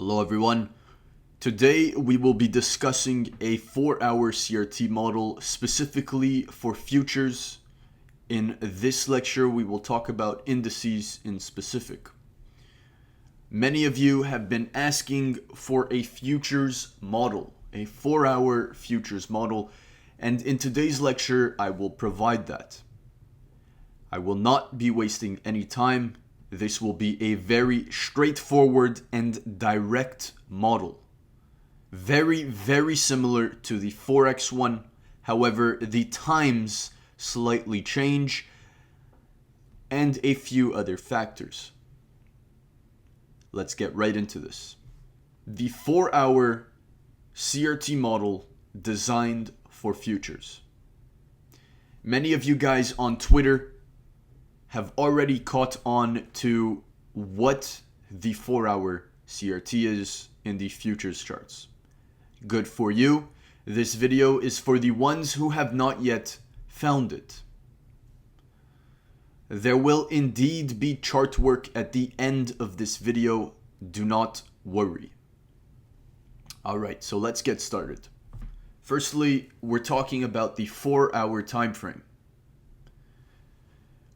Hello everyone. Today we will be discussing a 4-hour CRT model specifically for futures. In this lecture we will talk about indices in specific. Many of you have been asking for a futures model, a 4-hour futures model, and in today's lecture I will provide that. I will not be wasting any time. This will be a very straightforward and direct model. Very similar to the Forex one. However, the times slightly change and a few other factors. Let's get right into this. The 4-hour CRT model designed for futures. Many of you guys on Twitter have already caught on to what the 4-hour CRT is in the futures charts. Good for you. This video is for the ones who have not yet found it. There will indeed be chart work at the end of this video. Do not worry. Alright, so let's get started. Firstly, we're talking about the 4-hour time frame.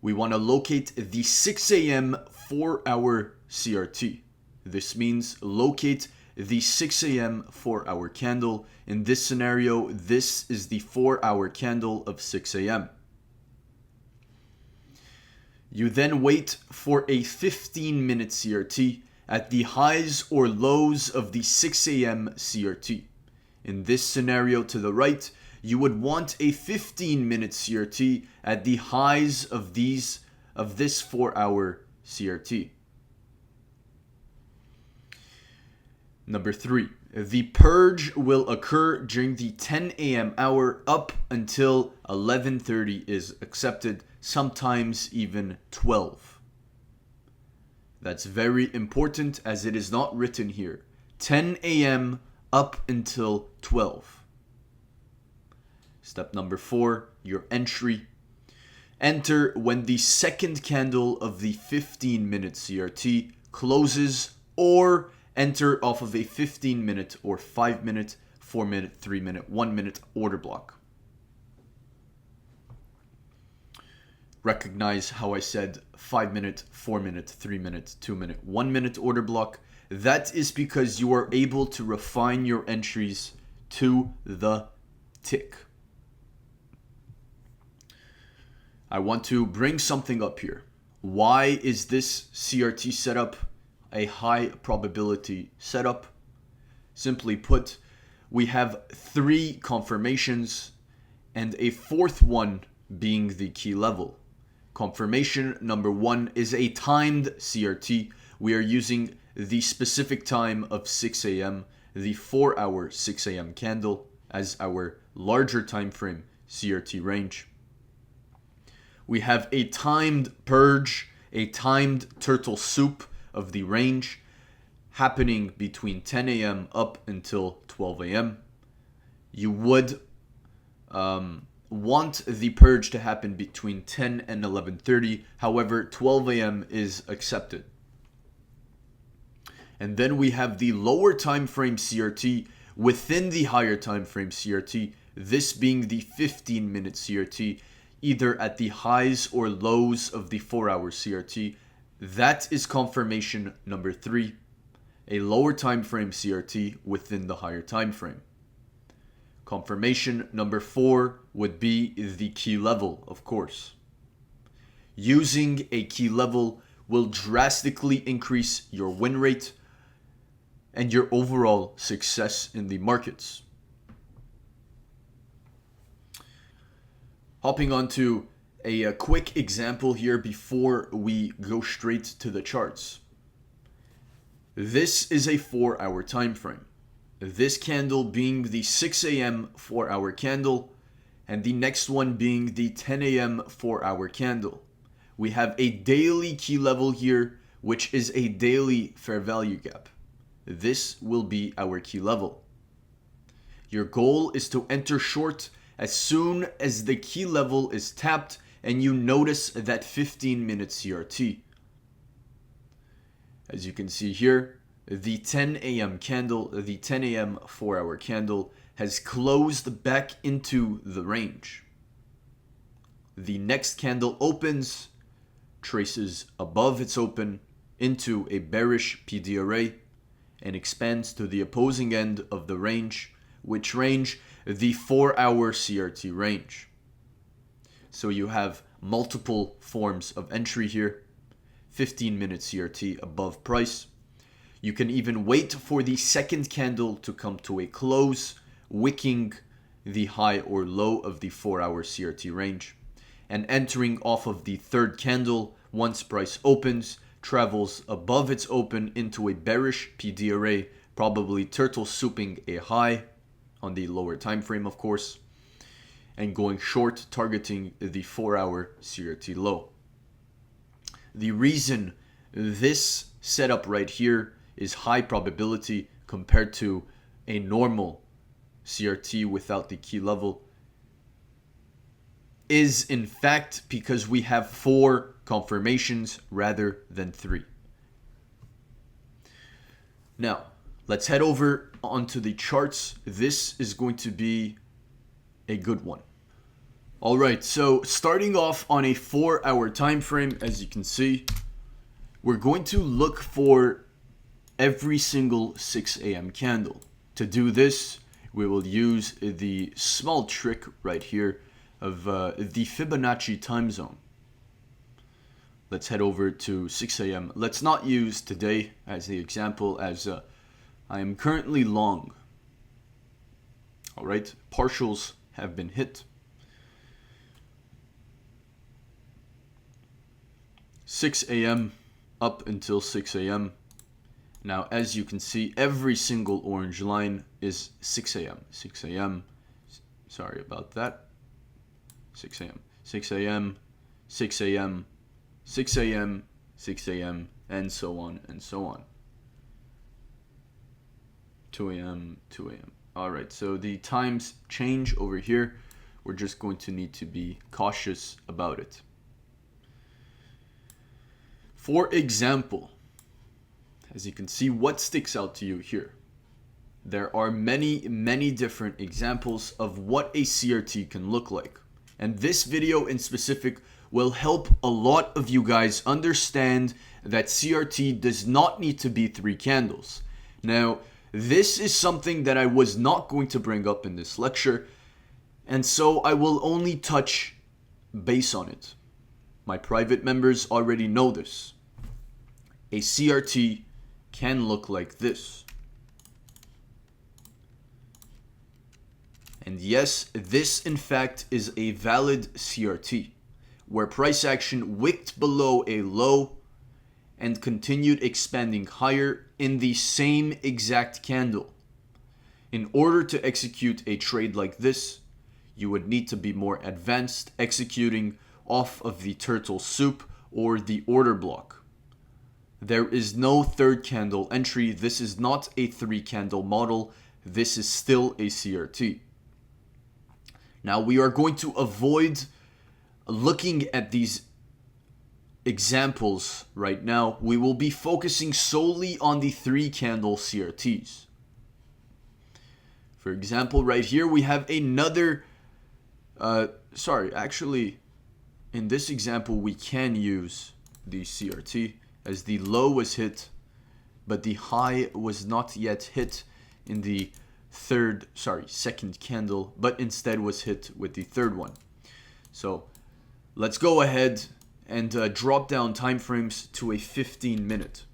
We want to locate the 6 a.m. 4-hour CRT. This means locate the 6 a.m. 4-hour candle. In this scenario, this is the 4-hour candle of 6 a.m. You then wait for a 15-minute CRT at the highs or lows of the 6 a.m. CRT. In this scenario to the right, you would want a 15-minute CRT at the highs of this 4-hour CRT. Number 3, the purge will occur during the 10 a.m. hour up until 11:30 is accepted, sometimes even 12. That's very important as it is not written here. 10 a.m. up until 12. Step number 4, your entry. Enter when the second candle of the 15-minute CRT closes, or enter off of a 15-minute or 5-minute, 4-minute, 3-minute, 1-minute order block. Recognize how I said 5-minute, 4-minute, 3-minute, 2-minute, 1-minute order block. That is because you are able to refine your entries to the tick. I want to bring something up here. Why is this CRT setup a high probability setup? Simply put, we have 3 confirmations and a 4th one being the key level. Confirmation number 1 is a timed CRT. We are using the specific time of 6 a.m., the 4-hour 6 a.m. candle as our larger time frame CRT range. We have a timed purge, a timed turtle soup of the range happening between 10 a.m. up until 12 a.m. You would want the purge to happen between 10 and 11:30. However, 12 a.m. is accepted. And then we have the lower time frame CRT within the higher time frame CRT, this being the 15-minute CRT, either at the highs or lows of the 4-hour CRT. That is confirmation number 3, a lower time frame CRT within the higher time frame. Confirmation number 4 would be the key level, of course. Using a key level will drastically increase your win rate and your overall success in the markets. Hopping on to a quick example here before we go straight to the charts. This is a 4-hour time frame. This candle being the 6 a.m. 4-hour candle and the next one being the 10 a.m. 4-hour candle. We have a daily key level here, which is a daily fair value gap. This will be our key level. Your goal is to enter short as soon as the key level is tapped and you notice that 15-minute CRT. As you can see here, the 10 a.m. candle, the 10 a.m. 4-hour candle, has closed back into the range. The next candle opens, traces above its open into a bearish PD array, and expands to the opposing end of the range, which range? The 4-hour CRT range. So you have multiple forms of entry here. 15-minute CRT above price. You can even wait for the second candle to come to a close, wicking the high or low of the 4-hour CRT range, and entering off of the third candle once price opens, travels above its open into a bearish PD array, probably turtle souping a high on the lower time frame, of course, and going short, targeting the 4-hour CRT low. The reason this setup right here is high probability compared to a normal CRT without the key level is in fact because we have 4 confirmations rather than 3. Now, let's head over onto the charts. This is going to be a good one. All right, so starting off on a 4-hour time frame, as you can see, we're going to look for every single 6 a.m. candle. To do this, we will use the small trick right here of the Fibonacci time zone. Let's head over to 6 a.m. Let's not use today as the example, as I am currently long. All right, partials have been hit. 6 a.m. up until 6 a.m. Now, as you can see, every single orange line is 6 a.m. 6 a.m. Sorry about that. 6 a.m. 6 a.m. 6 a.m. 6 a.m. 6 a.m. and so on and so on. 2 a.m. 2 a.m. All right, so the times change over here. We're just going to need to be cautious about it. For example, as you can see, what sticks out to you here? There are many different examples of what a CRT can look like. And this video in specific will help a lot of you guys understand that CRT does not need to be 3 candles. Now, this is something that I was not going to bring up in this lecture, and so I will only touch base on it. My private members already know this. A CRT can look like this. And yes, this in fact is a valid CRT, where price action wicked below a low and continued expanding higher in the same exact candle. In order to execute a trade like this, you would need to be more advanced, executing off of the turtle soup or the order block. There is no third candle entry. This is not a 3 candle model. This is still a CRT. Now we are going to avoid looking at these examples right now. We will be focusing solely on the 3 candle CRTs. For example, right here we have another, actually in this example we can use the CRT as the low was hit, but the high was not yet hit in the second candle, but instead was hit with the third one. So let's go ahead and drop down time frames to a 15-minute.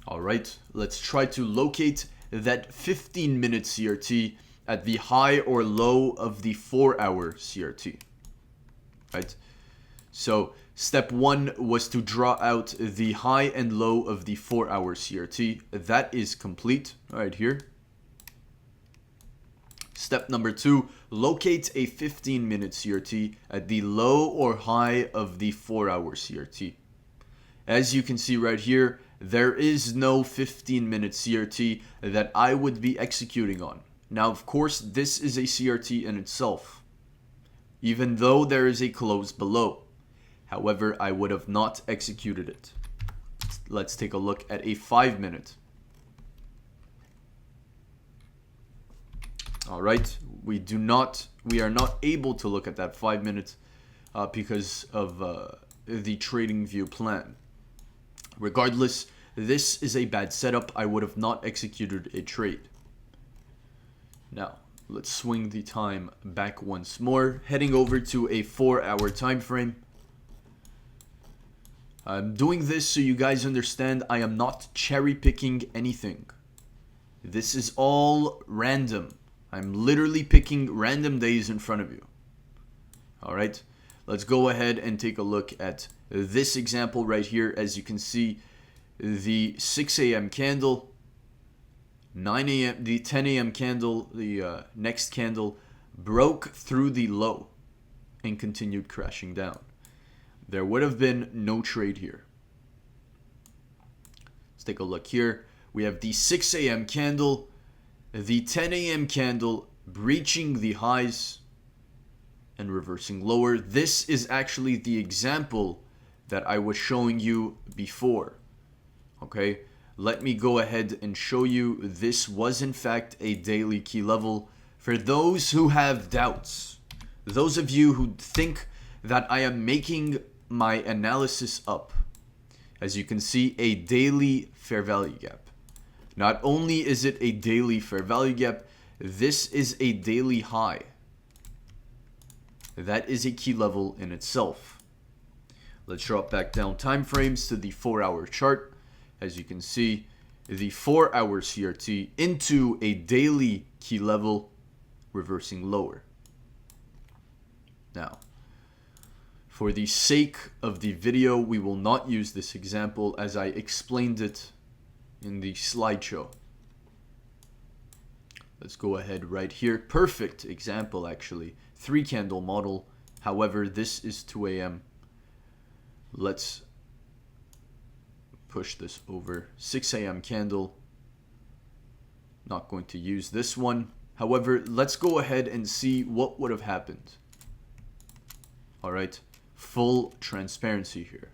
All right, let's try to locate that 15-minute CRT at the high or low of the 4-hour CRT. Right? So step 1 was to draw out the high and low of the 4-hour CRT. That is complete right here. Step number 2, locate a 15-minute CRT at the low or high of the 4-hour CRT. As you can see right here, there is no 15-minute CRT that I would be executing on. Now, of course, this is a CRT in itself. even though there is a close below. However, I would have not executed it. Let's take a look at a 5-minute. All right, we are not able to look at that 5 minutes because of the trading view plan. Regardless, this is a bad setup. I would have not executed a trade. Now, let's swing the time back once more, heading over to a 4-hour time frame. I'm doing this so you guys understand I am not cherry picking anything. This is all random. I'm literally picking random days in front of you. All right, let's go ahead and take a look at this example right here. As you can see, the 6 a.m. candle, 9 a.m., the 10 a.m. candle, the next candle broke through the low and continued crashing down. There would have been no trade here. Let's take a look here. We have the 6 a.m. candle, the 10 a.m. candle breaching the highs and reversing lower. This is actually the example that I was showing you before. Okay, let me go ahead and show you. This was in fact a daily key level. For those who have doubts, those of you who think that I am making my analysis up, as you can see, a daily fair value gap. Not only is it a daily fair value gap, this is a daily high. That is a key level in itself. Let's drop back down time frames to the 4-hour chart. As you can see, the 4-hour CRT into a daily key level, reversing lower. Now, for the sake of the video, we will not use this example as I explained it in the slideshow. Let's go ahead right here. Perfect example, actually. 3-candle model. However, this is 2 a.m. Let's push this over. 6 a.m. candle. Not going to use this one. However, let's go ahead and see what would have happened. All right. Full transparency here.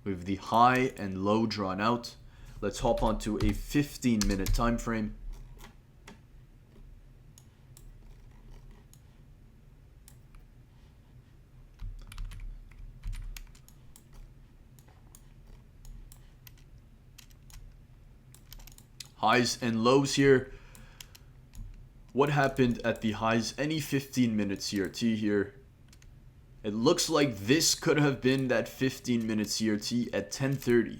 With the high and low drawn out. Let's hop onto a 15-minute time frame. Highs and lows here. What happened at the highs? Any 15-minute CRT here. It looks like this could have been that 15-minute CRT at 10:30.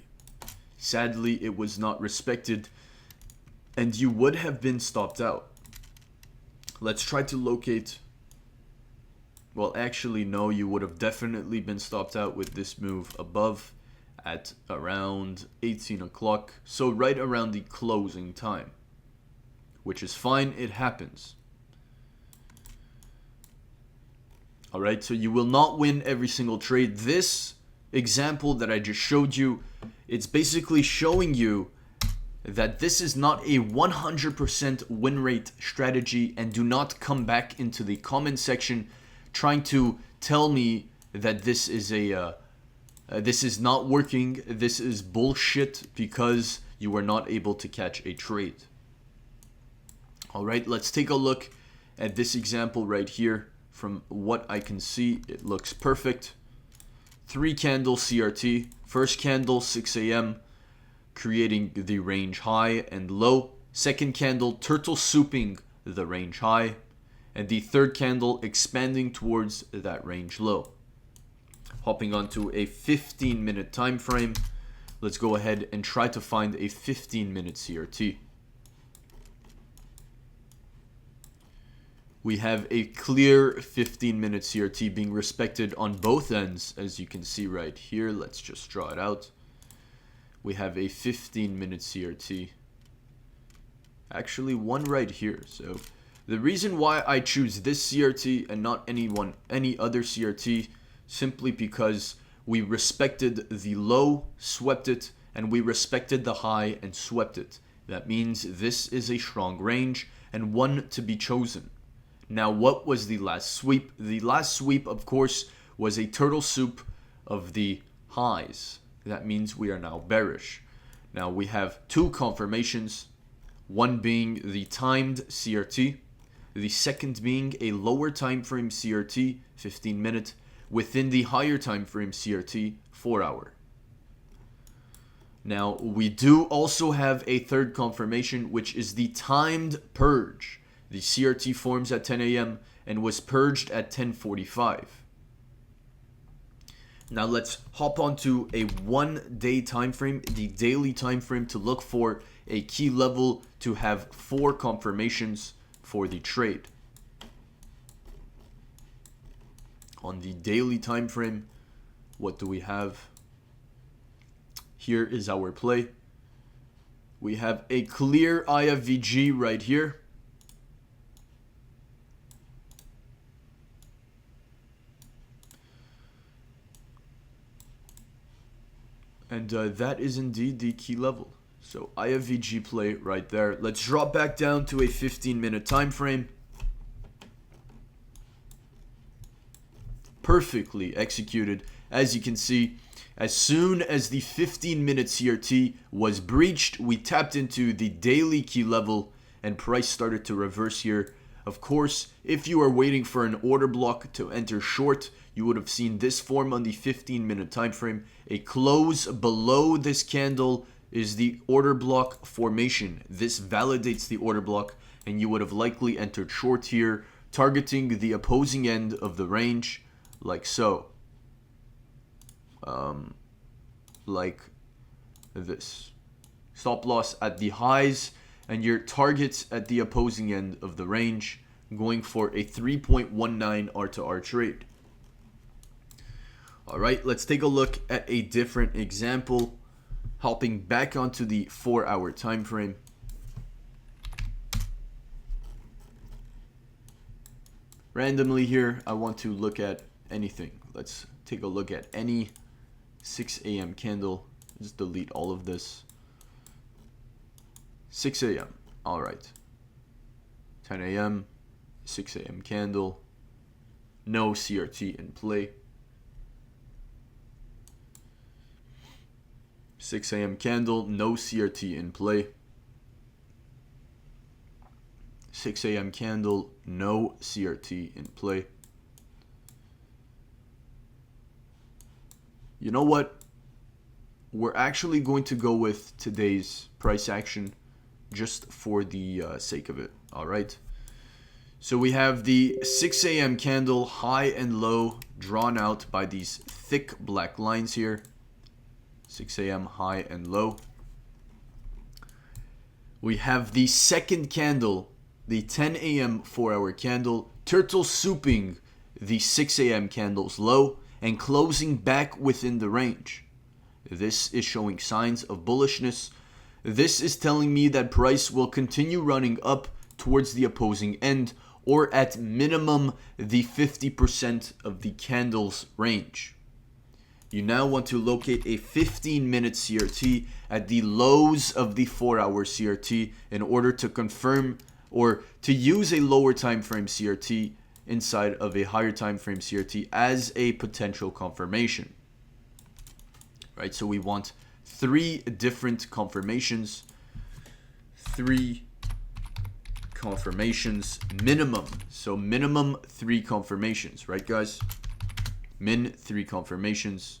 Sadly, it was not respected, and you would have been stopped out. Let's try to locate. Well, actually, no, you would have definitely been stopped out with this move above at around 18 o'clock. So right around the closing time, which is fine. It happens. All right, so you will not win every single trade. This example that I just showed you, it's basically showing you that this is not a 100% win rate strategy, and do not come back into the comment section trying to tell me that this is this is not working. This is bullshit because you were not able to catch a trade. All right, let's take a look at this example right here. From what I can see, it looks perfect. 3-candle CRT, first candle 6 a.m. creating the range high and low. Second candle turtle souping the range high, and the third candle expanding towards that range low. Hopping onto a 15-minute time frame. Let's go ahead and try to find a 15-minute CRT. We have a clear 15-minute CRT being respected on both ends, as you can see right here. Let's just draw it out. We have a 15-minute CRT. Actually, one right here. So the reason why I choose this CRT and not any other CRT, simply because we respected the low, swept it, and we respected the high and swept it. That means this is a strong range and one to be chosen. Now, what was the last sweep? The last sweep, of course, was a turtle soup of the highs. That means we are now bearish. Now, we have two confirmations, one being the timed CRT, the second being a lower time frame CRT, 15 minute, within the higher time frame CRT, 4 hour. Now, we do also have a third confirmation, which is the timed purge. The CRT forms at 10 a.m. and was purged at 10:45. Now let's hop onto a 1 day time frame, the daily time frame, to look for a key level to have 4 confirmations for the trade. On the daily time frame, what do we have? Here is our play. We have a clear IFVG right here. And that is indeed the key level. So IFVG play right there. Let's drop back down to a 15-minute time frame. Perfectly executed. As you can see, as soon as the 15-minute CRT was breached, we tapped into the daily key level and price started to reverse here. Of course, if you are waiting for an order block to enter short, you would have seen this form on the 15-minute time frame. A close below this candle is the order block formation. This validates the order block, and you would have likely entered short here, targeting the opposing end of the range, like so. Like this. Stop loss at the highs and your targets at the opposing end of the range, going for a 3.19 R to R trade. All right, let's take a look at a different example, hopping back onto the 4-hour time frame. Randomly here, I want to look at anything. Let's take a look at any 6 a.m. candle. Just delete all of this. 6 a.m. All right. 10 a.m. 6 a.m. candle. No CRT in play. 6 a.m. candle. No CRT in play. 6 a.m. candle. No CRT in play. You know what? We're actually going to go with today's price action just for the sake of it. All right. So we have the 6 a.m. candle high and low drawn out by these thick black lines here. 6 a.m. high and low. We have the second candle, the 10 a.m. 4-hour candle, turtle souping the 6 a.m. candle's low and closing back within the range. This is showing signs of bullishness. This is telling me that price will continue running up towards the opposing end, or at minimum the 50% of the candle's range. You now want to locate a 15-minute CRT at the lows of the 4-hour CRT in order to confirm or to use a lower time frame CRT inside of a higher time frame CRT as a potential confirmation. Right, so we want 3 different confirmations. 3 confirmations minimum. So minimum 3 confirmations, right guys? Min 3 confirmations.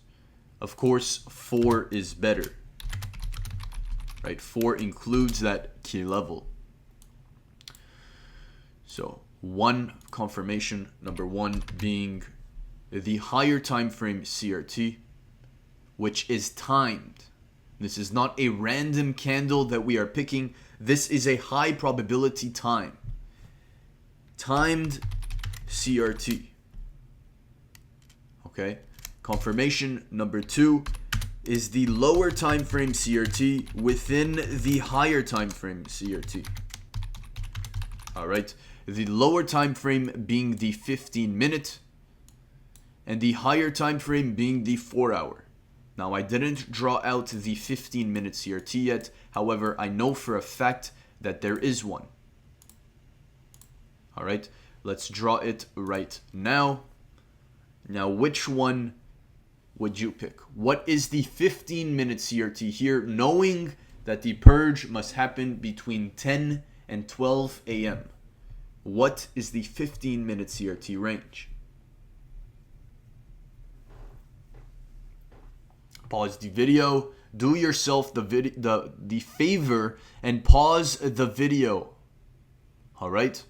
Of course, 4 is better. Right, 4 includes that key level. So 1 confirmation, number 1 being the higher time frame CRT, which is timed. This is not a random candle that we are picking. This is a high probability time. Timed CRT. Okay. Confirmation number 2 is the lower time frame CRT within the higher time frame CRT. All right. The lower time frame being the 15-minute and the higher time frame being the 4-hour. Now, I didn't draw out the 15-minute CRT yet. However, I know for a fact that there is one. All right. Let's draw it right now. Now, which one would you pick? What is the 15-minute CRT here, knowing that the purge must happen between 10 and 12 a.m.? What is the 15-minute CRT range? Pause the video. Do yourself the favor and pause the video. All right?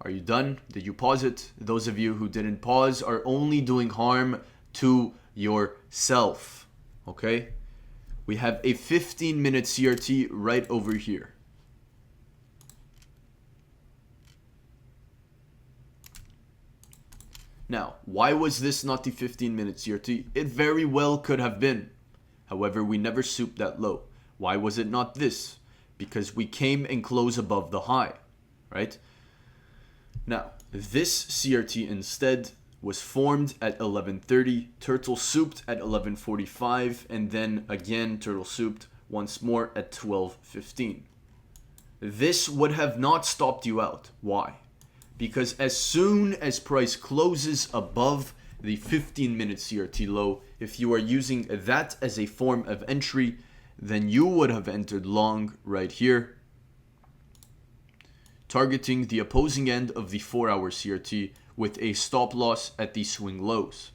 Are you done? Did you pause it? Those of you who didn't pause are only doing harm to yourself. Okay? We have a 15-minute CRT right over here. Now, why was this not the 15-minute CRT? It very well could have been. However, we never souped that low. Why was it not this? Because we came and closed above the high, right? Now, this CRT instead was formed at 11:30, turtle souped at 11:45, and then again turtle souped once more at 12:15. This would have not stopped you out. Why? Because as soon as price closes above the 15-minute CRT low, if you are using that as a form of entry, then you would have entered long right here, targeting the opposing end of the 4-hour CRT with a stop loss at the swing lows.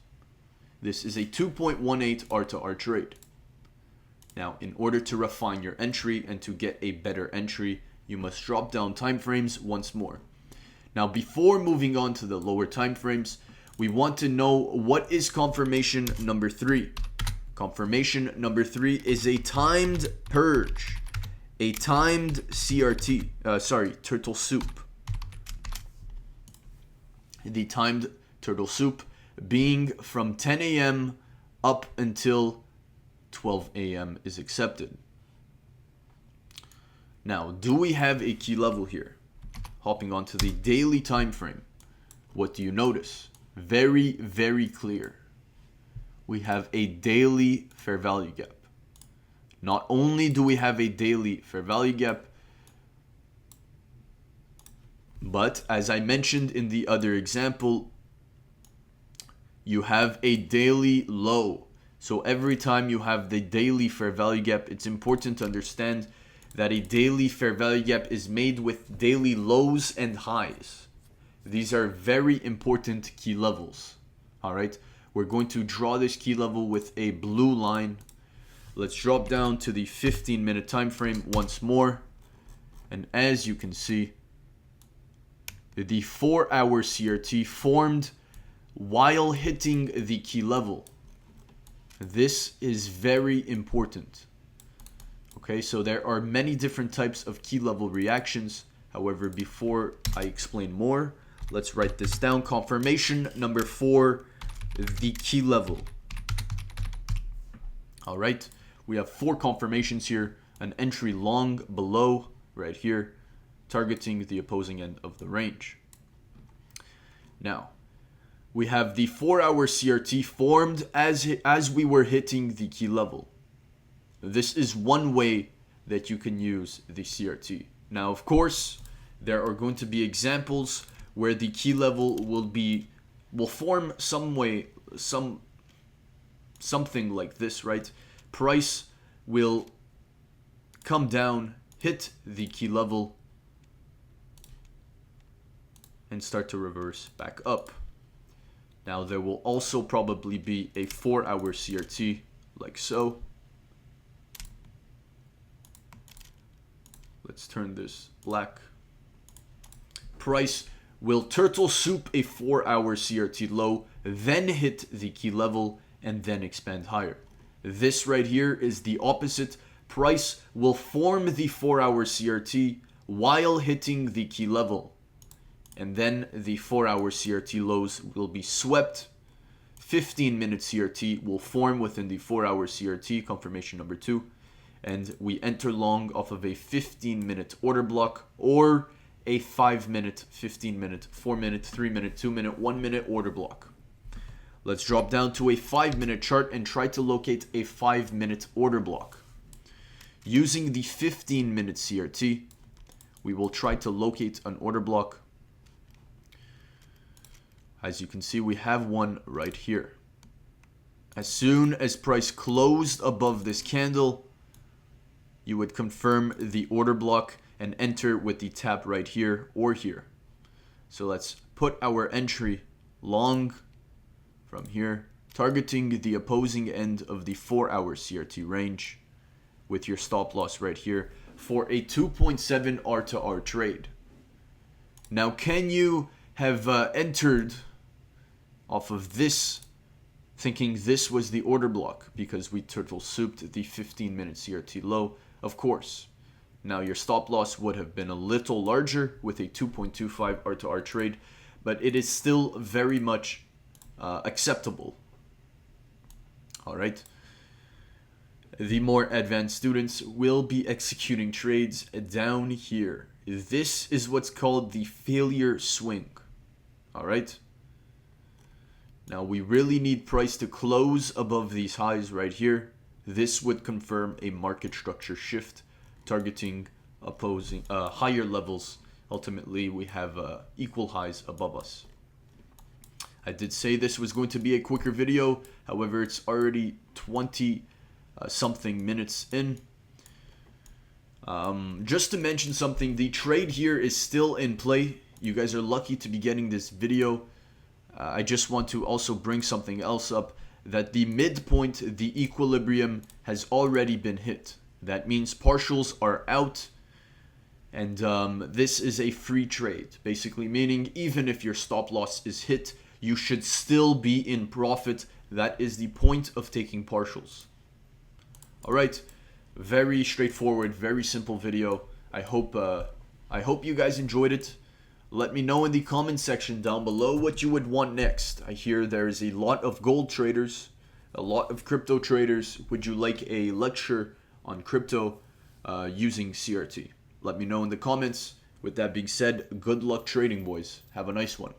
This is a 2.18 R to R trade. Now, in order to refine your entry and to get a better entry, you must drop down time frames once more. Now, before moving on to the lower time frames, we want to know what is confirmation number 3. Confirmation number 3 is a timed purge, a timed CRT, turtle soup. The timed turtle soup being from 10 a.m. up until 12 a.m. is accepted. Now, do we have a key level here? Hopping onto the daily time frame, what do you notice? Very, very clear. We have a daily fair value gap. Not only do we have a daily fair value gap, but as I mentioned in the other example, you have a daily low. So every time you have the daily fair value gap, it's important to understand that a daily fair value gap is made with daily lows and highs. These are very important key levels. All right, we're going to draw this key level with a blue line. Let's drop down to the 15-minute time frame once more. And as you can see, the 4-hour CRT formed while hitting the key level. This is very important. Okay, so there are many different types of key level reactions. However, before I explain more, let's write this down. Confirmation number 4, the key level. All right, we have 4 confirmations here. An entry long below right here, targeting the opposing end of the range. Now, we have the 4-hour CRT formed as we were hitting the key level. This is one way that you can use the CRT. Now, of course, there are going to be examples where the key level will form something like this, right? Price will come down, hit the key level, and start to reverse back up. Now, there will also probably be a 4-hour CRT like so. Let's turn this black. Price will turtle soup a 4-hour CRT low, then hit the key level, and then expand higher. This right here is the opposite. Price will form the 4-hour CRT while hitting the key level. And then the 4-hour CRT lows will be swept. 15-minute CRT will form within the 4-hour CRT, confirmation number 2. And we enter long off of a 15-minute order block or a 5-minute, 15-minute, 4-minute, 3-minute, 2-minute, 1-minute order block. Let's drop down to a 5-minute chart and try to locate a 5-minute order block. Using the 15-minute CRT, we will try to locate an order block. As you can see, we have one right here. As soon as price closed above this candle, you would confirm the order block and enter with the tap right here or here. So let's put our entry long from here, targeting the opposing end of the 4-hour CRT range with your stop loss right here for a 2.7 R to R trade. Now, can you have entered off of this thinking this was the order block because we turtle souped the 15-minute CRT low? Of course. Now your stop loss would have been a little larger with a 2.25 R to R trade, but it is still very much acceptable. All right. The more advanced students will be executing trades down here. This is what's called the failure swing. All right. Now we really need price to close above these highs right here. This would confirm a market structure shift targeting opposing higher levels. Ultimately, we have equal highs above us. I did say this was going to be a quicker video. However, it's already 20 something minutes in. Just to mention something, the trade here is still in play. You guys are lucky to be getting this video. I just want to also bring something else up, that the midpoint, the equilibrium, has already been hit. That means partials are out, and this is a free trade, basically meaning even if your stop loss is hit, you should still be in profit. That is the point of taking partials. All right, very straightforward, very simple video. I hope you guys enjoyed it. Let me know in the comment section down below what you would want next. I hear there is a lot of gold traders, a lot of crypto traders. Would you like a lecture on crypto using CRT? Let me know in the comments. With that being said, good luck trading, boys. Have a nice one.